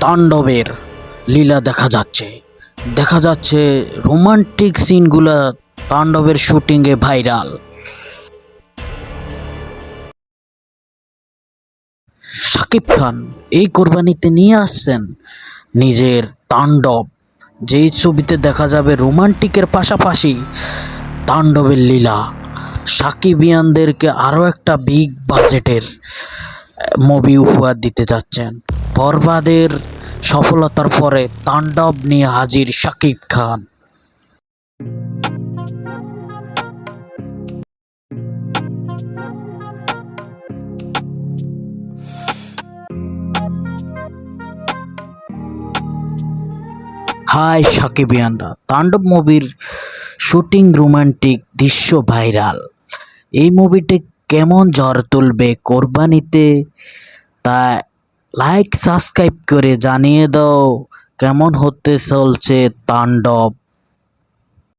তাণ্ডবের লীলা দেখা যাচ্ছে রোমান্টিক সিনগুলা তাণ্ডবের শুটিংয়ে ভাইরাল। শাকিব খান এই কোরবানিতে নিয়ে আসছেন নিজের তাণ্ডব, যেই ছবিতে দেখা যাবে রোমান্টিকের পাশাপাশি তাণ্ডবের লীলা। সাকিবিয়ানদেরকে আরও একটা বিগ বাজেটের মুভি উপহার দিতে যাচ্ছেন। বরবাদের সফলতার পরে তাণ্ডব নিয়ে হাজির শাকিব খান। হাই সাকিবিয়ানরা, তাণ্ডব মুভির শুটিং রোমান্টিক দৃশ্য ভাইরাল। এই মুভিটি কেমন ঝড় তুলবে কোরবানিতে তা লাইক সাবস্ক্রাইব করে জানিয়ে দাও কেমন হতে চলছে তাণ্ডব।